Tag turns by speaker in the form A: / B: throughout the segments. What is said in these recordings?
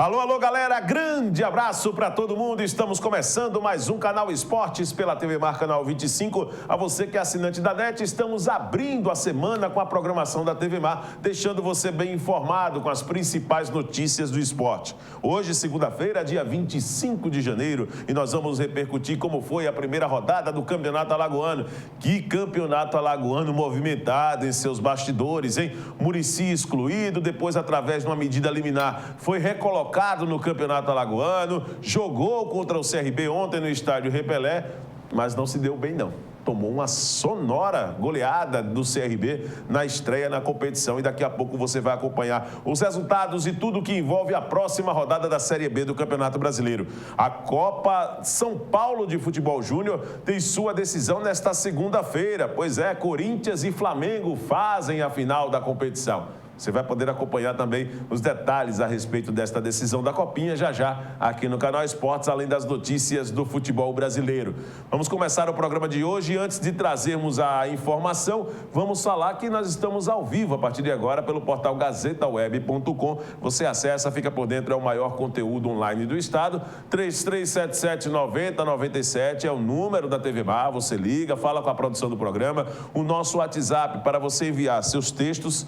A: Alô, alô, galera, grande abraço para todo mundo. Estamos começando mais um Canal Esportes pela TV Mar Canal 25. A você que é assinante da NET, estamos abrindo a semana com a programação da TV Mar, deixando você bem informado com as principais notícias do esporte. Hoje, segunda-feira, dia 25 de janeiro, e nós vamos repercutir como foi a primeira rodada do Campeonato Alagoano. Que campeonato alagoano movimentado em seus bastidores, hein? Muricy excluído, depois, através de uma medida liminar, foi recolocado no Campeonato Alagoano, jogou contra o CRB ontem no estádio Repelé, mas não se deu bem não. Tomou uma sonora goleada do CRB na estreia na competição e daqui a pouco você vai acompanhar os resultados e tudo que envolve a próxima rodada da Série B do Campeonato Brasileiro. A Copa São Paulo de Futebol Júnior tem sua decisão nesta segunda-feira. Pois é, Corinthians e Flamengo fazem a final da competição. Você vai poder acompanhar também os detalhes a respeito desta decisão da Copinha já aqui no Canal Esportes, além das notícias do futebol brasileiro. Vamos começar o programa de hoje e antes de trazermos a informação, vamos falar que nós estamos ao vivo a partir de agora pelo portal gazetaweb.com. Você acessa, fica por dentro, é o maior conteúdo online do estado. 3377-9097 é o número da TV Mar, você liga, fala com a produção do programa. O nosso WhatsApp para você enviar seus textos,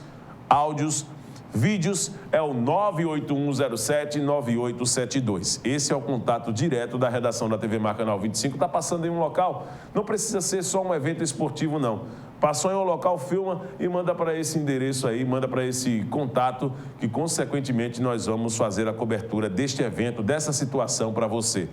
A: áudios, vídeos é o 98107-9872. Esse é o contato direto da redação da TV Mar Canal 25. Está passando em um local, não precisa ser só um evento esportivo, não. Passou em um local, filma e manda para esse endereço aí, manda para esse contato que, consequentemente, nós vamos fazer a cobertura deste evento, dessa situação para você.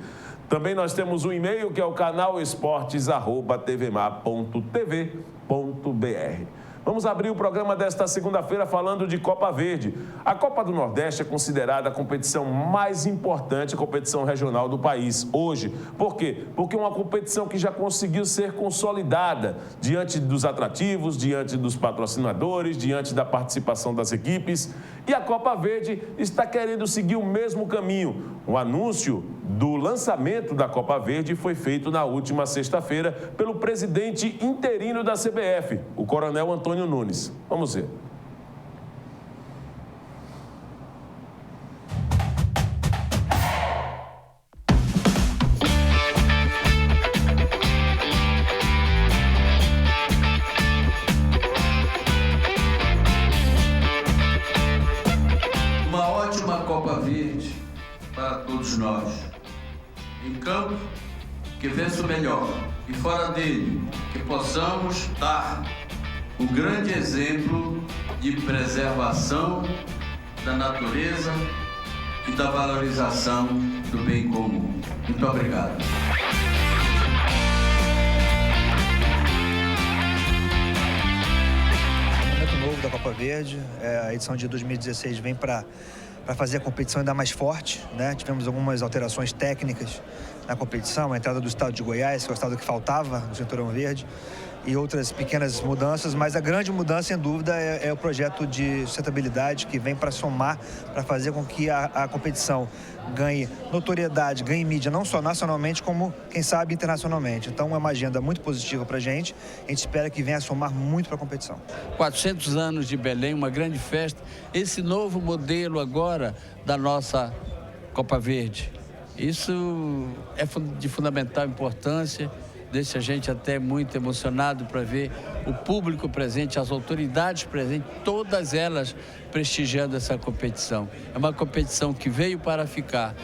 A: Também nós temos um e-mail que é o canalesportes@tvmar.tv.br. Vamos abrir o programa desta segunda-feira falando de Copa Verde. A Copa do Nordeste é considerada a competição mais importante, a competição regional do país hoje. Por quê? Porque é uma competição que já conseguiu ser consolidada diante dos atrativos, diante dos patrocinadores, diante da participação das equipes. E a Copa Verde está querendo seguir o mesmo caminho. O anúncio do lançamento da Copa Verde foi feito na última sexta-feira pelo presidente interino da CBF, o Coronel Antônio Nunes. Vamos ver.
B: Uma ótima Copa Verde para todos nós. Em campo, que vença o melhor. E fora dele, que possamos dar um grande exemplo de preservação da natureza e da valorização do bem comum. Muito obrigado.
C: Momento novo da Copa Verde, a edição de 2016 vem para fazer a competição ainda mais forte, né? Tivemos algumas alterações técnicas na competição, a entrada do estado de Goiás, que é o estado que faltava no Cinturão Verde, e outras pequenas mudanças, mas a grande mudança, sem dúvida, é o projeto de sustentabilidade que vem para somar, para fazer com que a competição ganhe notoriedade, ganhe mídia, não só nacionalmente, como, quem sabe, internacionalmente. Então, é uma agenda muito positiva para a gente espera que venha a somar muito para a competição.
D: 400 anos de Belém, uma grande festa, esse novo modelo agora da nossa Copa Verde. Isso é de fundamental importância, deixa a gente até muito emocionado para ver o público presente, as autoridades presentes, todas elas prestigiando essa competição. É uma competição que veio para ficar.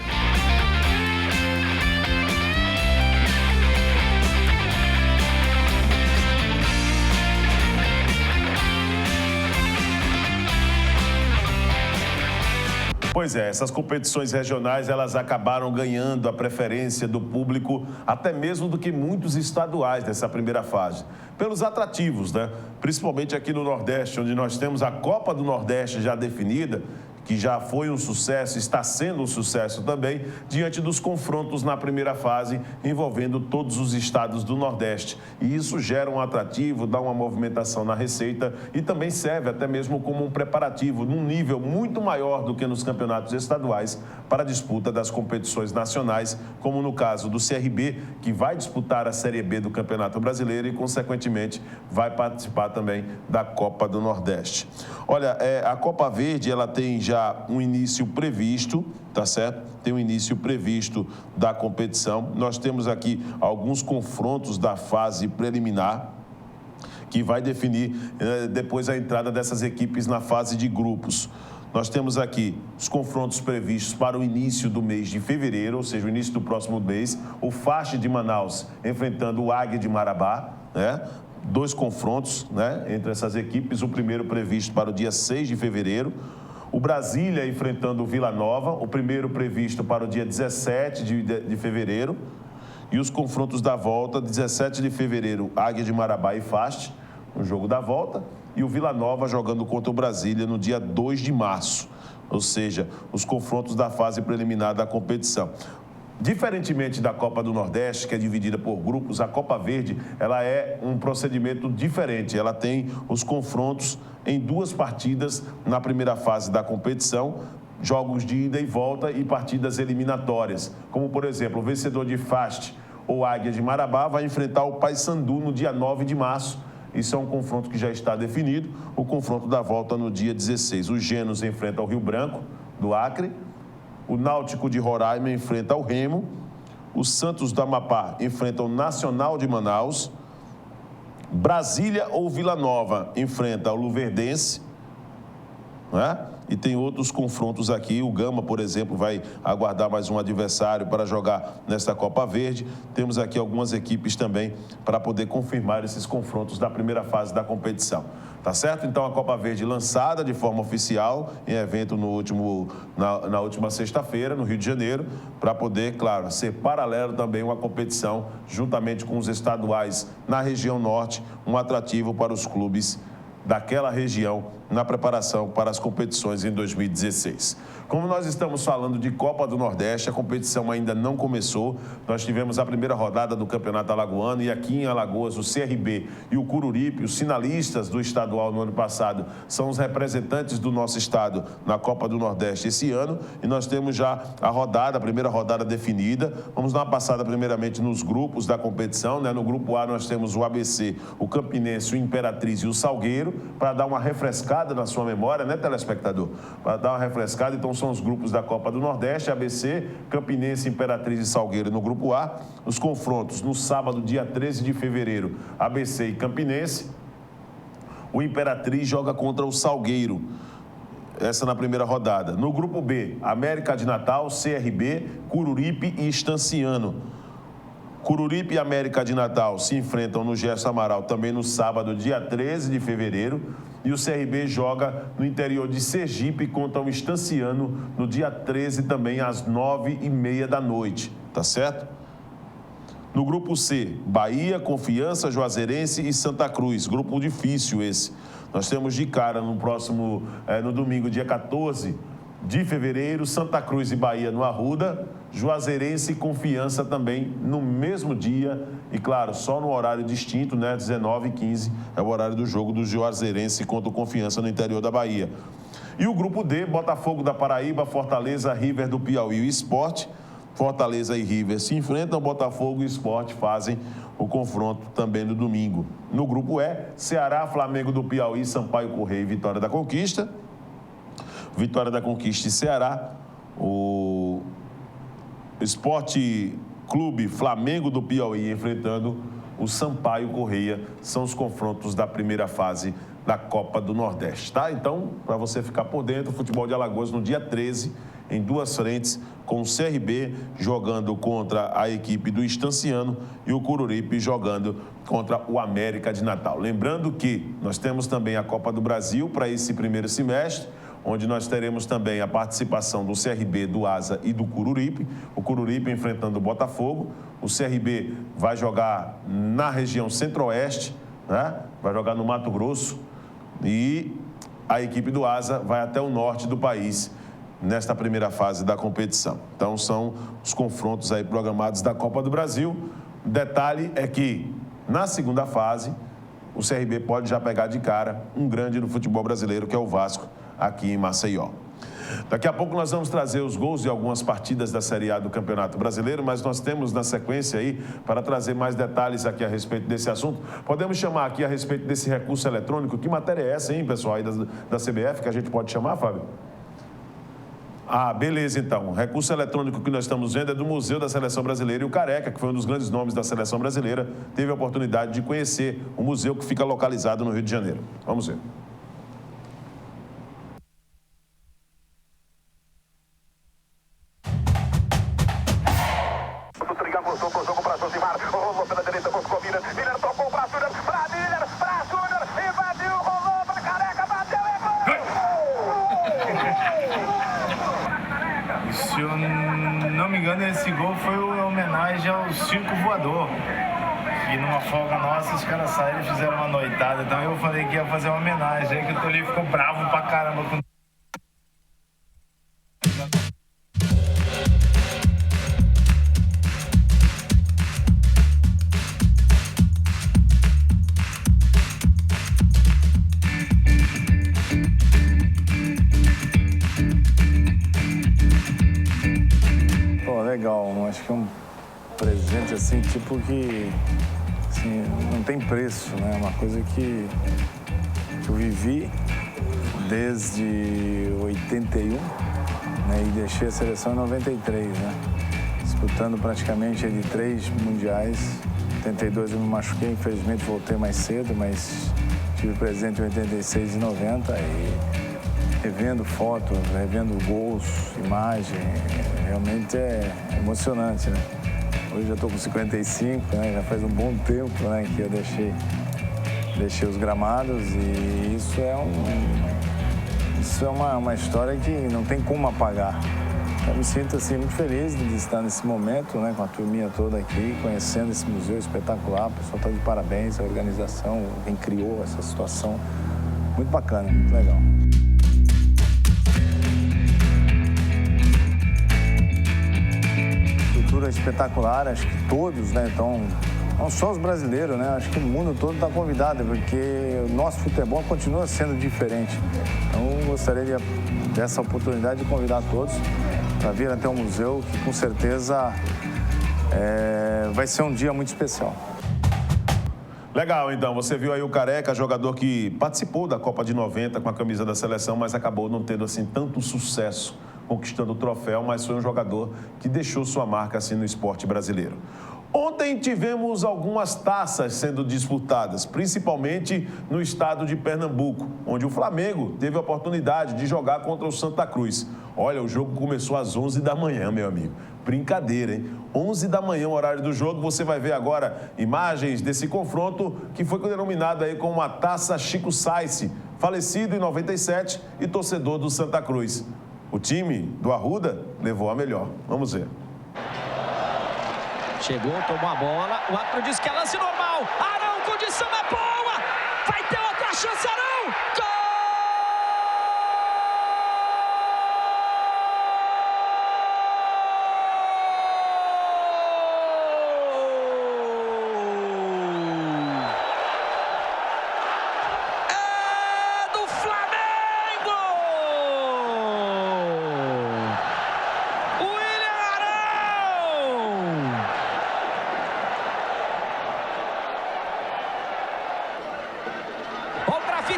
A: Pois é, essas competições regionais, elas acabaram ganhando a preferência do público, até mesmo do que muitos estaduais dessa primeira fase. Pelos atrativos, né? Principalmente aqui no Nordeste, onde nós temos a Copa do Nordeste já definida, que já foi um sucesso, está sendo um sucesso também, diante dos confrontos na primeira fase, envolvendo todos os estados do Nordeste. E isso gera um atrativo, dá uma movimentação na receita e também serve até mesmo como um preparativo, num nível muito maior do que nos campeonatos estaduais, para a disputa das competições nacionais, como no caso do CRB, que vai disputar a Série B do Campeonato Brasileiro e, consequentemente, vai participar também da Copa do Nordeste. Olha, a Copa Verde, ela tem já já um início previsto, tá certo? Tem um início previsto da competição. Nós temos aqui alguns confrontos da fase preliminar, que vai definir depois a entrada dessas equipes na fase de grupos. Nós temos aqui os confrontos previstos para o início do mês de fevereiro, ou seja, o início do próximo mês. O Fast de Manaus enfrentando o Águia de Marabá, né? 2 confrontos, né, entre essas equipes. O primeiro previsto para o dia 6 de fevereiro. O Brasília enfrentando o Vila Nova, o primeiro previsto para o dia 17 de fevereiro. E os confrontos da volta, 17 de fevereiro, Águia de Marabá e Fast, no jogo da volta. E o Vila Nova jogando contra o Brasília no dia 2 de março. Ou seja, os confrontos da fase preliminar da competição. Diferentemente da Copa do Nordeste, que é dividida por grupos, a Copa Verde, ela é um procedimento diferente. Ela tem os confrontos em 2 partidas na primeira fase da competição, jogos de ida e volta e partidas eliminatórias. Como, por exemplo, o vencedor de Fast ou Águia de Marabá vai enfrentar o Paysandu no dia 9 de março. Isso é um confronto que já está definido. O confronto da volta no dia 16. O Genos enfrenta o Rio Branco, do Acre. O Náutico de Roraima enfrenta o Remo. O Santos do Amapá enfrenta o Nacional de Manaus. Brasília ou Vila Nova enfrenta o Luverdense, né? E tem outros confrontos aqui. O Gama, por exemplo, vai aguardar mais um adversário para jogar nesta Copa Verde. Temos aqui algumas equipes também para poder confirmar esses confrontos da primeira fase da competição. Tá certo? Então, a Copa Verde lançada de forma oficial em evento na última sexta-feira, no Rio de Janeiro, para poder, claro, ser paralelo também uma competição, juntamente com os estaduais na região norte, um atrativo para os clubes daquela região na preparação para as competições em 2016. Como nós estamos falando de Copa do Nordeste, a competição ainda não começou. Nós tivemos a primeira rodada do Campeonato Alagoano e aqui em Alagoas o CRB e o Cururipe, os finalistas do estadual no ano passado, são os representantes do nosso estado na Copa do Nordeste esse ano. E nós temos já a primeira rodada definida. Vamos dar uma passada primeiramente nos grupos da competição, né? No grupo A nós temos o ABC, o Campinense, o Imperatriz e o Salgueiro, para dar uma refrescada na sua memória, né, telespectador? Para dar uma refrescada. Então são os grupos da Copa do Nordeste, ABC, Campinense, Imperatriz e Salgueiro no grupo A. Os confrontos no sábado, dia 13 de fevereiro, ABC e Campinense. O Imperatriz joga contra o Salgueiro, essa na primeira rodada. No grupo B, América de Natal, CRB, Cururipe e Estanciano. Cururipe e América de Natal se enfrentam no Gerson Amaral também no sábado, dia 13 de fevereiro. E o CRB joga no interior de Sergipe contra o Estanciano no dia 13 também, às 9h30 da noite. Tá certo? No grupo C, Bahia, Confiança, Juazeirense e Santa Cruz. Grupo difícil esse. Nós temos de cara no domingo, dia 14 de fevereiro, Santa Cruz e Bahia no Arruda, Juazeirense e Confiança também no mesmo dia e, claro, só no horário distinto, né? 19h15 é o horário do jogo do Juazeirense contra o Confiança no interior da Bahia. E o grupo D, Botafogo da Paraíba, Fortaleza, River do Piauí e Sport. Fortaleza e River se enfrentam, Botafogo e Sport fazem o confronto também no domingo. No grupo E, Ceará, Flamengo do Piauí, Sampaio Correia e Vitória da Conquista. Vitória da Conquista e Ceará, o Esporte Clube Flamengo do Piauí enfrentando o Sampaio Correia, são os confrontos da primeira fase da Copa do Nordeste, tá? Então, para você ficar por dentro, o futebol de Alagoas no dia 13, em 2 frentes, com o CRB jogando contra a equipe do Estanciano e o Cururipe jogando contra o América de Natal. Lembrando que nós temos também a Copa do Brasil para esse primeiro semestre, onde nós teremos também a participação do CRB, do Asa e do Cururipe. O Cururipe enfrentando o Botafogo. O CRB vai jogar na região centro-oeste, né? Vai jogar no Mato Grosso. E a equipe do Asa vai até o norte do país nesta primeira fase da competição. Então, são os confrontos aí programados da Copa do Brasil. Detalhe é que, na segunda fase, o CRB pode já pegar de cara um grande no futebol brasileiro, que é o Vasco, aqui em Maceió. Daqui a pouco nós vamos trazer os gols de algumas partidas da Série A do Campeonato Brasileiro, mas nós temos na sequência aí para trazer mais detalhes aqui a respeito desse assunto. Podemos chamar aqui a respeito desse recurso eletrônico. Que matéria é essa, hein, pessoal, aí da CBF, que a gente pode chamar, Fábio? Ah, beleza, então. O recurso eletrônico que nós estamos vendo é do Museu da Seleção Brasileira, e o Careca, que foi um dos grandes nomes da Seleção Brasileira, teve a oportunidade de conhecer o museu que fica localizado no Rio de Janeiro. Vamos ver.
E: Se eu não me engano, esse gol foi uma homenagem ao Circo Voador. E numa folga nossa, os caras saíram e fizeram uma noitada. Então eu falei que ia fazer uma homenagem. Aí que o Tolinho ficou bravo pra caramba com... Legal, acho que é um presente assim, tipo que assim, não tem preço, né? Uma coisa que eu vivi desde 81, né? E deixei a seleção em 93, né? Disputando praticamente de 3 mundiais. Em 82 eu me machuquei, infelizmente voltei mais cedo, mas tive presente em 86 e 90 e revendo fotos, revendo gols, imagem, realmente é emocionante, né? Hoje eu estou com 55, né? Já faz um bom tempo, né, que eu deixei os gramados e isso é uma história que não tem como apagar. Eu me sinto assim muito feliz de estar nesse momento, né, com a turminha toda aqui, conhecendo esse museu espetacular. O pessoal está de parabéns, a organização, quem criou essa situação, muito bacana, muito legal. Espetacular, acho que todos, né? Então, não só os brasileiros, né? Acho que o mundo todo está convidado, porque o nosso futebol continua sendo diferente. Então, gostaria dessa oportunidade de convidar todos para vir até o museu, que com certeza vai ser um dia muito especial.
A: Legal, então. Você viu aí o Careca, jogador que participou da Copa de 90 com a camisa da seleção, mas acabou não tendo assim tanto sucesso conquistando o troféu, mas foi um jogador que deixou sua marca assim no esporte brasileiro. Ontem tivemos algumas taças sendo disputadas, principalmente no estado de Pernambuco, onde o Flamengo teve a oportunidade de jogar contra o Santa Cruz. Olha, o jogo começou às 11 da manhã, meu amigo. Brincadeira, hein? 11 da manhã, o horário do jogo. Você vai ver agora imagens desse confronto que foi denominado aí como a Taça Chico Sainz, falecido em 97 e torcedor do Santa Cruz. O time do Arruda levou a melhor. Vamos ver.
F: Chegou, tomou a bola. O árbitro disse que é lance normal. Arão, condição é boa. Vai ter outra chance, Arão. Gol!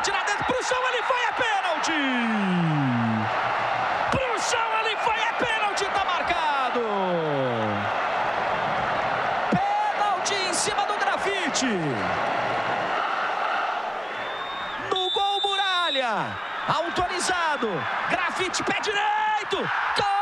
F: Tira dentro pro chão, ele foi, é pênalti! Pro chão, ele foi, é pênalti, tá marcado! Pênalti em cima do Grafite! No gol, Muralha! Autorizado! Grafite, pé direito! Gol!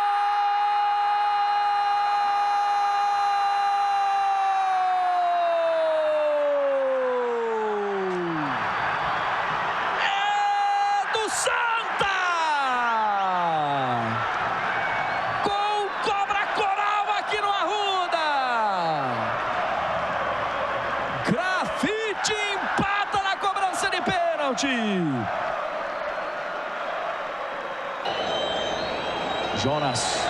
F: Grafite empata na cobrança de pênalti. Jonas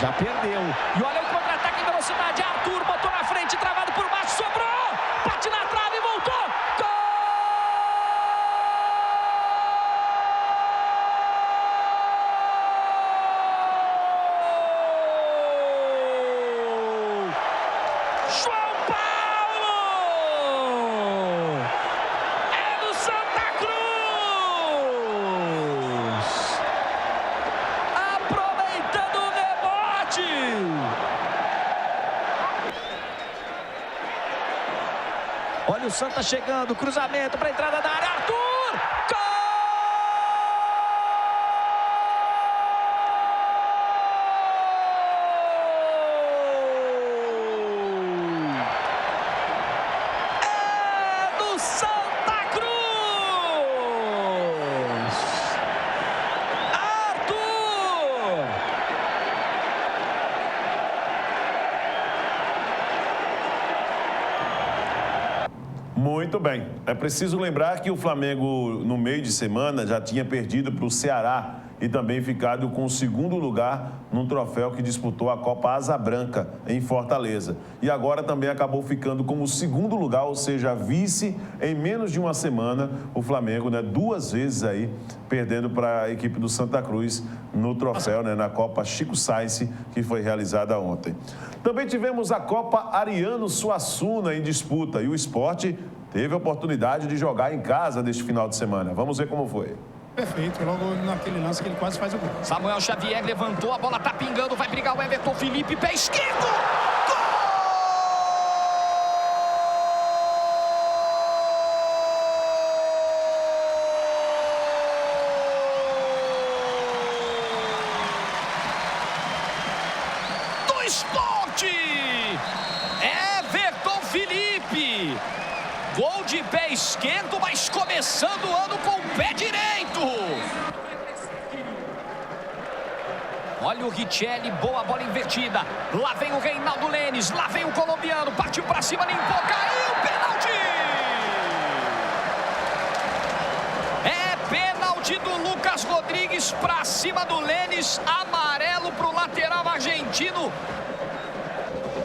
F: já perdeu. E olha o contra-ataque em velocidade. Arthur botou na frente, travado por baixo, sobrou. Bate na trave e voltou. Gol! João Paulo! É do Santa Cruz! A Santa chegando, cruzamento para a entrada da área, Arthur! Gol! É do Santa Cruz! Arthur!
A: Muito bem. É preciso lembrar que o Flamengo, no meio de semana, já tinha perdido para o Ceará e também ficado com o segundo lugar num troféu que disputou a Copa Asa Branca, em Fortaleza. E agora também acabou ficando como segundo lugar, ou seja, vice em menos de uma semana, o Flamengo, né, 2 vezes aí, perdendo para a equipe do Santa Cruz no troféu, né, na Copa Chico Sainz, que foi realizada ontem. Também tivemos a Copa Ariano Suassuna em disputa e o Sport teve a oportunidade de jogar em casa neste final de semana. Vamos ver como foi.
G: Perfeito, logo naquele lance que ele quase faz o gol.
F: Samuel Xavier levantou, a bola tá pingando, vai brigar o Everton Felipe, pé esquerdo! Do Sport! Everton Felipe! Gol de pé esquerdo, mas começando o ano com o pé direito. Olha o Richelli, boa bola invertida. Lá vem o Reinaldo Lênis, lá vem o colombiano, partiu pra cima, limpou, caiu, pênalti! É pênalti do Lucas Rodrigues pra cima do Lênis, amarelo pro lateral argentino.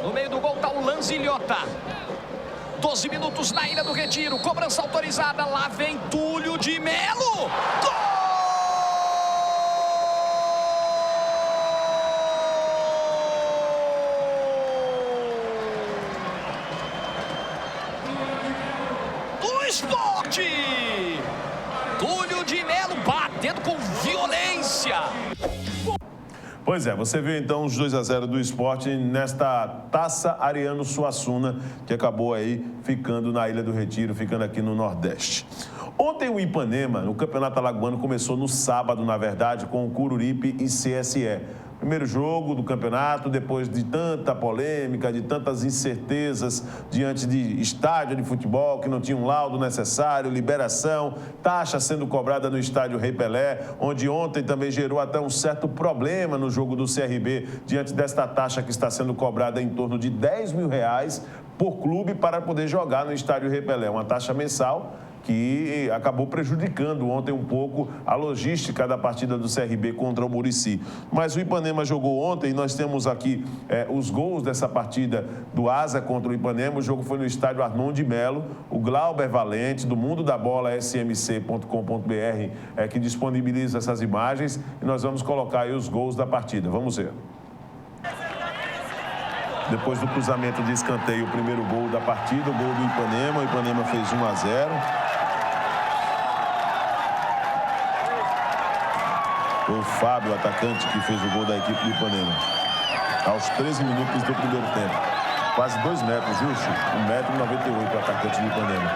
F: No meio do gol tá o Lanzilhota. 12 minutos na Ilha do Retiro, cobrança autorizada, lá vem Túlio de Melo. Gol! Do Sport! Túlio de Melo batendo com violência.
A: Pois é, você viu então os 2-0 do Sport nesta Taça Ariano Suassuna, que acabou aí ficando na Ilha do Retiro, ficando aqui no Nordeste. Ontem o Ipanema, no Campeonato Alagoano, começou no sábado, na verdade, com o Coruripe e CSE. Primeiro jogo do campeonato, depois de tanta polêmica, de tantas incertezas diante de estádio de futebol que não tinha um laudo necessário, liberação, taxa sendo cobrada no estádio Rei Pelé, onde ontem também gerou até um certo problema no jogo do CRB, diante desta taxa que está sendo cobrada em torno de R$10 mil por clube para poder jogar no estádio Rei Pelé, uma taxa mensal que acabou prejudicando ontem um pouco a logística da partida do CRB contra o Muricy. Mas o Ipanema jogou ontem e nós temos aqui os gols dessa partida do Asa contra o Ipanema. O jogo foi no estádio Arnon de Melo. O Glauber Valente, do Mundo da Bola, smc.com.br, que disponibiliza essas imagens. E nós vamos colocar aí os gols da partida. Vamos ver. Depois do cruzamento de escanteio, o primeiro gol da partida, o gol do Ipanema. O Ipanema fez 1-0. Foi o Fábio, o atacante, que fez o gol da equipe do Ipanema. Aos 13 minutos do primeiro tempo. Quase 2 metros, justo. 1,98 m o atacante do Ipanema.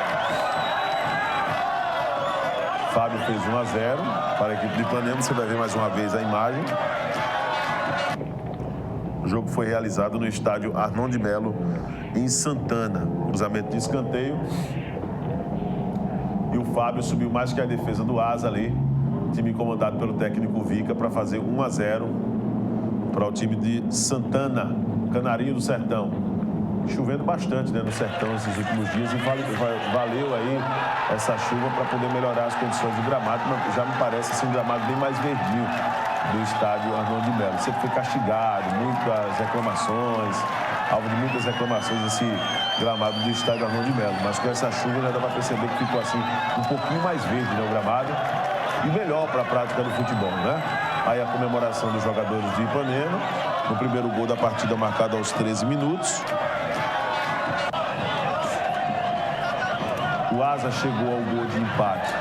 A: Fábio fez 1-0 para a equipe do Ipanema. Você vai ver mais uma vez a imagem. O jogo foi realizado no estádio Arnon de Melo, em Santana. Cruzamento de escanteio. E o Fábio subiu mais que a defesa do Asa ali. Time comandado pelo técnico Vica para fazer 1-0 para o time de Santana, Canarinho do Sertão. Chovendo bastante, né, no Sertão esses últimos dias e valeu aí essa chuva para poder melhorar as condições de gramado. Já me parece assim, um gramado bem mais verdinho do estádio Arnon de Melo. Sempre foi castigado, muitas reclamações, alvo de muitas reclamações esse gramado do estádio Arnon de Melo. Mas com essa chuva já dá para perceber que ficou assim um pouquinho mais verde, né, o gramado. E melhor para a prática do futebol, né? Aí a comemoração dos jogadores de Ipanema, no primeiro gol da partida marcado aos 13 minutos. O Asa chegou ao gol de empate.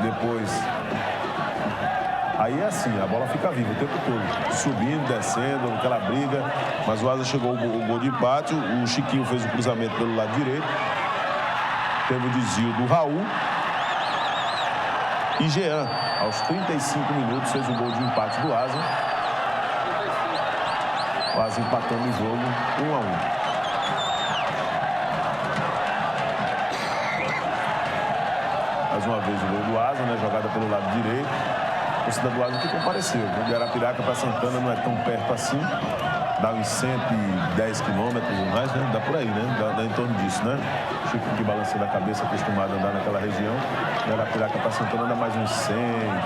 A: Depois, aí é assim, a bola fica viva o tempo todo, subindo, descendo, aquela briga, mas o Asa chegou ao gol de empate, o Chiquinho fez o cruzamento pelo lado direito Teve o desvio do Raul. E Jean, aos 35 minutos, fez o gol de empate do Asa. O Asa empatando o jogo 1-1. Mais uma vez o gol do Asa, né? Jogada pelo lado direito. A torcida do Asa que compareceu. O de Arapiraca para Santana não é tão perto assim. Dá uns 110 quilômetros ou mais, né? Dá por aí, né? Dá em torno disso, né? Chico que balançando a cabeça, acostumado a andar naquela região. De Arapiraca para Santana dá mais uns 100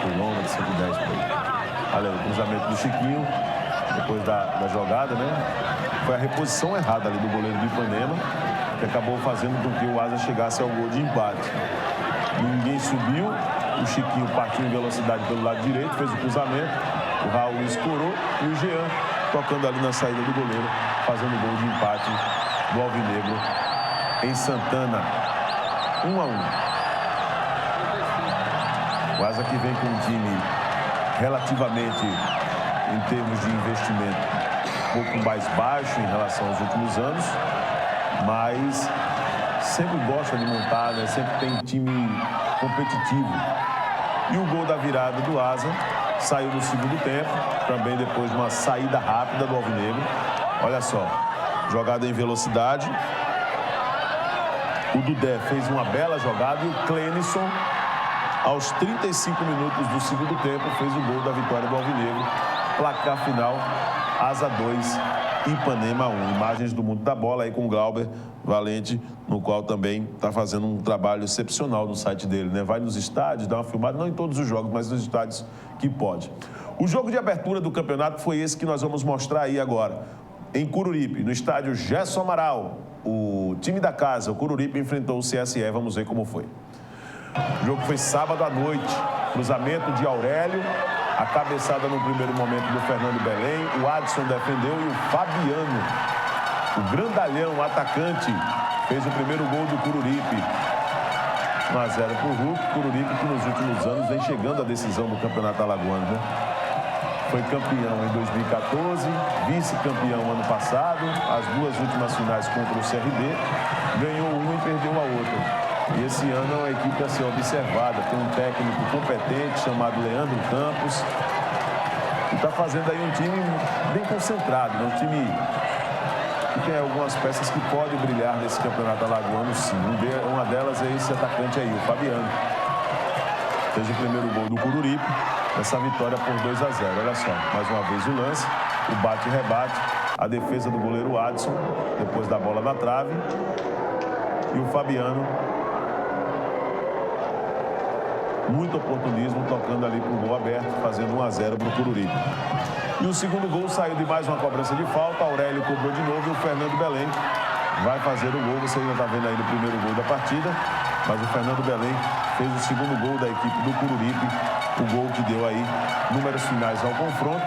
A: quilômetros, 110 por aí. Olha aí, o cruzamento do Chiquinho, depois da jogada, né? Foi a reposição errada ali do goleiro do Ipanema, que acabou fazendo com que o Asa chegasse ao gol de empate. Ninguém subiu, o Chiquinho partiu em velocidade pelo lado direito, fez o cruzamento, o Raul escorou e o Jean tocando ali na saída do goleiro, fazendo o gol de empate do Alvinegro em Santana, 1-1. O Asa que vem com um time relativamente, em termos de investimento, um pouco mais baixo em relação aos últimos anos, mas sempre gosta de montar, né? Sempre tem time competitivo. E o gol da virada do Asa saiu no segundo tempo, também depois de uma saída rápida do Alvinegro. Olha só, jogada em velocidade. O Dudé fez uma bela jogada e o Clenison, aos 35 minutos do segundo tempo, fez o gol da vitória do Alvinegro. Placar final, Asa 2, Ipanema 1. Imagens do mundo da bola aí com o Glauber Valente, no qual também está fazendo um trabalho excepcional no site dele, né? Vai nos estádios, dá uma filmada, não em todos os jogos, mas nos estádios que pode. O jogo de abertura do campeonato foi esse que nós vamos mostrar aí agora. Em Cururipe, no estádio Gerson Amaral, o time da casa, o Cururipe, enfrentou o CSE. Vamos ver como foi. O jogo foi sábado à noite. Cruzamento de Aurélio. A cabeçada no primeiro momento do Fernando Belém. O Adson defendeu e o Fabiano, o grandalhão, o atacante, fez o primeiro gol do Cururipe. 1-0 para o Hulk. Cururipe que nos últimos anos vem chegando à decisão do Campeonato Alagoano, né? Foi campeão em 2014, vice-campeão ano passado, as duas últimas finais contra o CRB, ganhou uma e perdeu a outra. E esse ano é uma equipe a ser observada, tem um técnico competente chamado Leandro Campos, que está fazendo aí um time bem concentrado, né? Um time que tem algumas peças que podem brilhar nesse campeonato alagoano, sim. Uma delas é esse atacante aí, o Fabiano. Fez o primeiro gol do Cururipe, essa vitória por 2-0. Olha só, mais uma vez o lance, o bate e rebate, a defesa do goleiro Adson, depois da bola na trave. E o Fabiano, muito oportunismo, tocando ali para o gol aberto, fazendo 1-0 para o Cururipe. E o segundo gol saiu de mais uma cobrança de falta, Aurélio cobrou de novo e o Fernando Belém vai fazer o gol. Você ainda está vendo aí no primeiro gol da partida, mas o Fernando Belém fez o segundo gol da equipe do Cururipe, o gol que deu aí números finais ao confronto.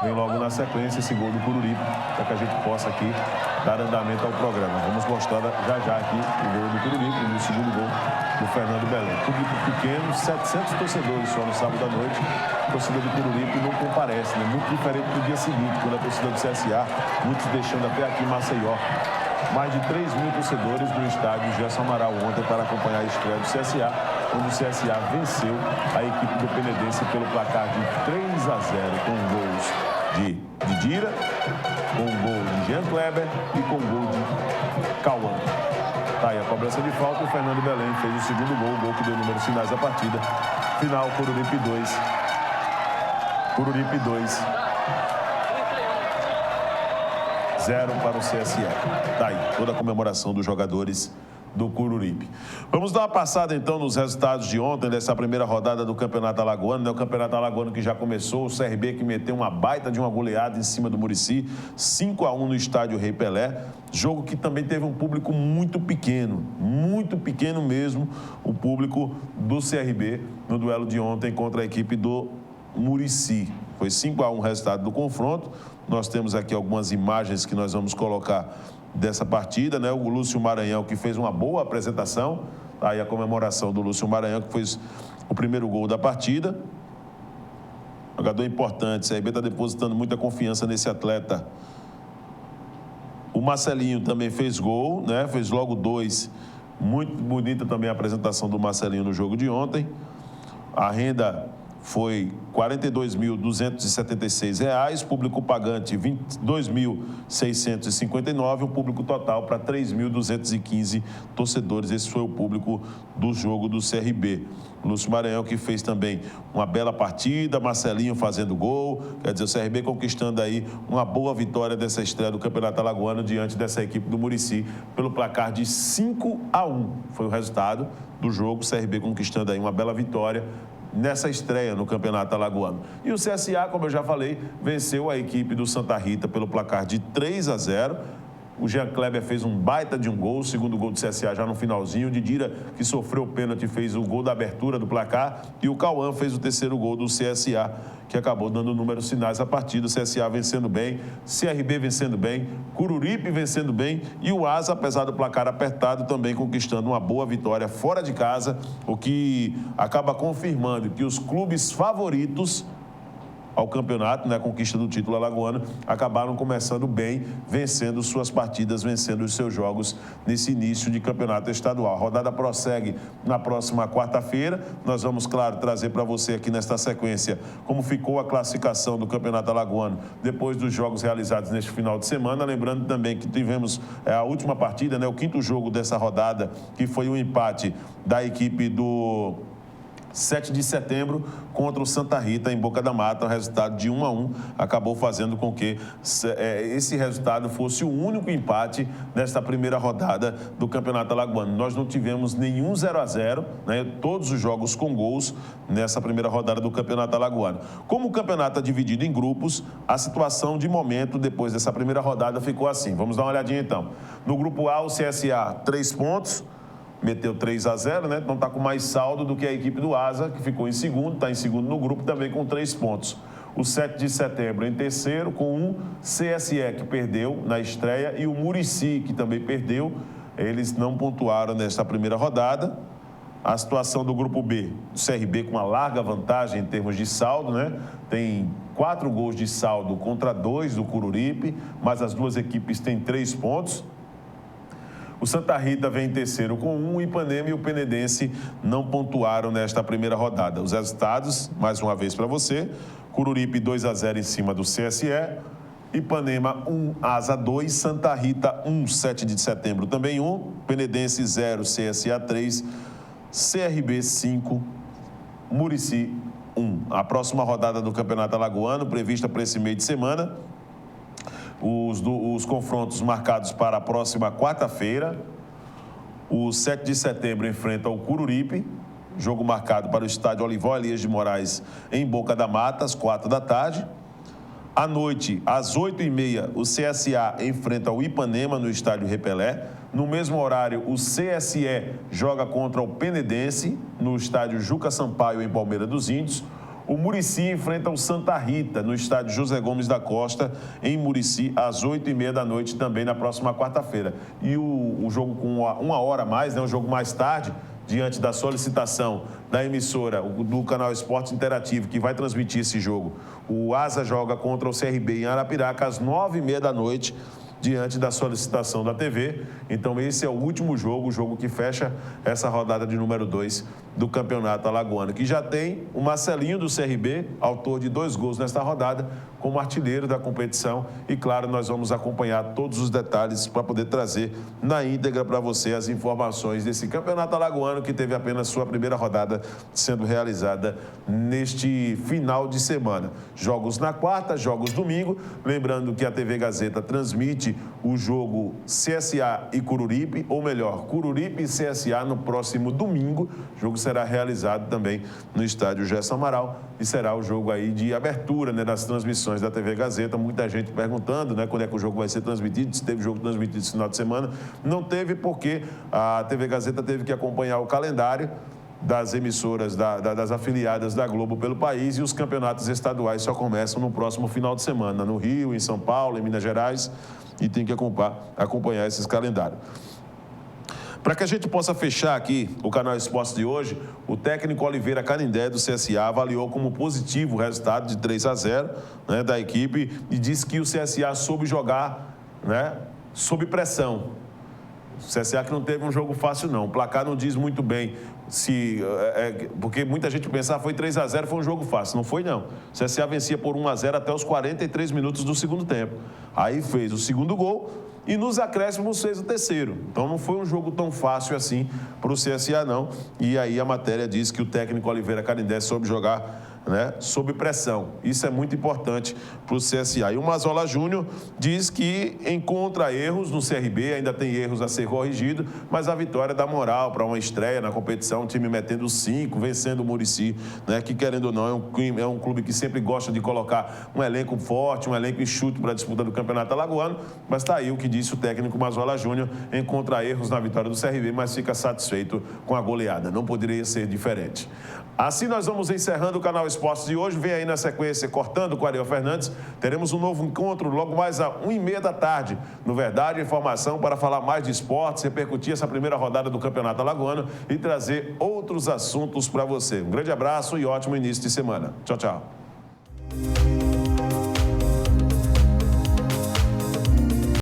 A: Vem logo na sequência esse gol do Cururipe, para que a gente possa aqui dar andamento ao programa. Vamos mostrar já aqui o gol do Cururipe e o segundo gol do Fernando Belém. Público pequeno, 700 torcedores só no sábado à noite. A torcida do Cururipe não comparece, né? Muito diferente do dia seguinte, quando a torcida do CSA, muitos deixando até aqui em Maceió. Mais de 3 mil torcedores no estádio Gerson Amaral ontem para acompanhar a estreia do CSA, onde o CSA venceu a equipe do Penedense pelo placar de 3-0, com gols de Didira, com gol de Jean Kleber e com gol de Cauã. Tá aí a cobrança de falta, o Fernando Belém fez o segundo gol, o gol que deu números finais da partida. Final, Cururipe 2. Cururipe 2. 0 para o CSE. Tá aí, toda a comemoração dos jogadores do Cururipe. Vamos dar uma passada então nos resultados de ontem, dessa primeira rodada do Campeonato Alagoano, né? O Campeonato Alagoano que já começou, o CRB que meteu uma baita de uma goleada em cima do Muricy, 5-1 no estádio Rei Pelé, jogo que também teve um público muito pequeno mesmo, o público do CRB no duelo de ontem contra a equipe do Muricy. Foi 5-1 o resultado do confronto. Nós temos aqui algumas imagens que nós vamos colocar dessa partida, né? O Lúcio Maranhão, que fez uma boa apresentação. Tá aí a comemoração do Lúcio Maranhão, que fez o primeiro gol da partida. Jogador importante, o CRB está depositando muita confiança nesse atleta. O Marcelinho também fez gol, né? Fez logo 2 Muito bonita também a apresentação do Marcelinho no jogo de ontem. A renda foi R$ 42.276, público pagante R$ 22.659, o público total para 3.215 torcedores. Esse foi o público do jogo do CRB. Lúcio Maranhão, que fez também uma bela partida, Marcelinho fazendo gol, quer dizer, o CRB conquistando aí uma boa vitória dessa estreia do Campeonato Alagoano diante dessa equipe do Muricy, pelo placar de 5-1. Foi o resultado do jogo, o CRB conquistando aí uma bela vitória nessa estreia no Campeonato Alagoano. E o CSA, como eu já falei, venceu a equipe do Santa Rita pelo placar de 3-0. O Jean Kleber fez um baita de um gol, o segundo gol do CSA já no finalzinho. O Didira, que sofreu o pênalti, fez o gol da abertura do placar. E o Cauã fez o terceiro gol do CSA, que acabou dando números finais à partida. O CSA vencendo bem, CRB vencendo bem, Cururipe vencendo bem e o Asa, apesar do placar apertado, também conquistando uma boa vitória fora de casa, o que acaba confirmando que os clubes favoritos ao campeonato, a conquista do título alagoano, acabaram começando bem, vencendo suas partidas, vencendo os seus jogos nesse início de campeonato estadual. A rodada prossegue na próxima quarta-feira. Nós vamos, claro, trazer para você aqui nesta sequência como ficou a classificação do campeonato alagoano depois dos jogos realizados neste final de semana. Lembrando também que tivemos a última partida, o quinto jogo dessa rodada, que foi um empate da equipe do 7 de setembro contra o Santa Rita em Boca da Mata. O resultado de 1-1 acabou fazendo com que esse resultado fosse o único empate nesta primeira rodada do Campeonato Alagoano. Nós não tivemos nenhum 0-0, todos os jogos com gols nessa primeira rodada do Campeonato Alagoano. Como o campeonato é dividido em grupos, a situação de momento depois dessa primeira rodada ficou assim. Vamos dar uma olhadinha então. No grupo A, o CSA, 3 pontos. Meteu 3-0, Então está com mais saldo do que a equipe do Asa, que ficou em segundo, está em segundo no grupo também com 3 pontos. O 7 de setembro em terceiro com 1, CSE que perdeu na estreia e o Muricy que também perdeu. Eles não pontuaram nesta primeira rodada. A situação do grupo B, o CRB com uma larga vantagem em termos de saldo, Tem 4 gols de saldo contra 2 do Cururipe, mas as duas equipes têm 3 pontos. O Santa Rita vem em terceiro com 1, o Ipanema e o Penedense não pontuaram nesta primeira rodada. Os resultados, mais uma vez para você: Cururipe 2-0 em cima do CSE, Ipanema 1, Asa 2, Santa Rita 1, 7 de setembro também 1, Penedense 0, CSA 3, CRB 5, Muricy 1. A próxima rodada do Campeonato Alagoano, prevista para esse meio de semana, os confrontos marcados para a próxima quarta-feira. O 7 de setembro enfrenta o Cururipe, jogo marcado para o estádio Olivó Elias de Moraes, em Boca da Mata, às 4 da tarde. À noite, às 8h30, o CSA enfrenta o Ipanema no estádio Repelé. No mesmo horário, o CSE joga contra o Penedense no estádio Juca Sampaio, em Palmeira dos Índios. O Muricy enfrenta o Santa Rita no estádio José Gomes da Costa, em Muricy, às 8h30 da noite, também na próxima quarta-feira. E o jogo com uma hora a mais, um jogo mais tarde, diante da solicitação da emissora do canal Esporte Interativo, que vai transmitir esse jogo. O Asa joga contra o CRB em Arapiraca, às 9h30 da noite, diante da solicitação da TV. Então esse é o último jogo, o jogo que fecha essa rodada de número 2 do Campeonato Alagoano, que já tem o Marcelinho do CRB, autor de 2 gols nesta rodada, como artilheiro da competição. E claro, nós vamos acompanhar todos os detalhes para poder trazer na íntegra para você as informações desse Campeonato Alagoano, que teve apenas sua primeira rodada sendo realizada neste final de semana. Jogos na quarta, jogos domingo. Lembrando que a TV Gazeta transmite o jogo CSA e Cururipe, ou melhor, Cururipe e CSA no próximo domingo. O jogo será realizado também no estádio Gerson Amaral e será o jogo aí de abertura, das transmissões da TV Gazeta. Muita gente perguntando, quando é que o jogo vai ser transmitido, se teve jogo transmitido esse final de semana. Não teve, porque a TV Gazeta teve que acompanhar o calendário das emissoras, das afiliadas da Globo pelo país, e os campeonatos estaduais só começam no próximo final de semana, no Rio, em São Paulo, em Minas Gerais, e tem que acompanhar esses calendários. Para que a gente possa fechar aqui o canal Esportes de hoje, o técnico Oliveira Canindé, do CSA, avaliou como positivo o resultado de 3-0 da equipe e disse que o CSA soube jogar sob pressão. O CSA que não teve um jogo fácil, não. O placar não diz muito bem se... porque muita gente pensa, foi 3-0, foi um jogo fácil. Não foi, não. O CSA vencia por 1-0 até os 43 minutos do segundo tempo. Aí fez o segundo gol e nos acréscimos fez o terceiro. Então não foi um jogo tão fácil assim para o CSA, não. E aí a matéria diz que o técnico Oliveira Canindé soube jogar, né, sob pressão. Isso é muito importante para o CSA. E o Mazola Júnior diz que encontra erros no CRB, ainda tem erros a ser corrigido, mas a vitória dá moral para uma estreia na competição, um time metendo 5, vencendo o Muricy, né, que querendo ou não é um clube que sempre gosta de colocar um elenco forte, um elenco enxuto para a disputa do Campeonato Alagoano, mas está aí o que disse o técnico Mazola Júnior, encontra erros na vitória do CRB, mas fica satisfeito com a goleada. Não poderia ser diferente. Assim nós vamos encerrando o canal Esportes de hoje. Vem aí na sequência Cortando com Ariel Fernandes. Teremos um novo encontro logo mais às 1h30 da tarde. No Verdade, informação para falar mais de esportes, repercutir essa primeira rodada do Campeonato Alagoano e trazer outros assuntos para você. Um grande abraço e ótimo início de semana. Tchau, tchau.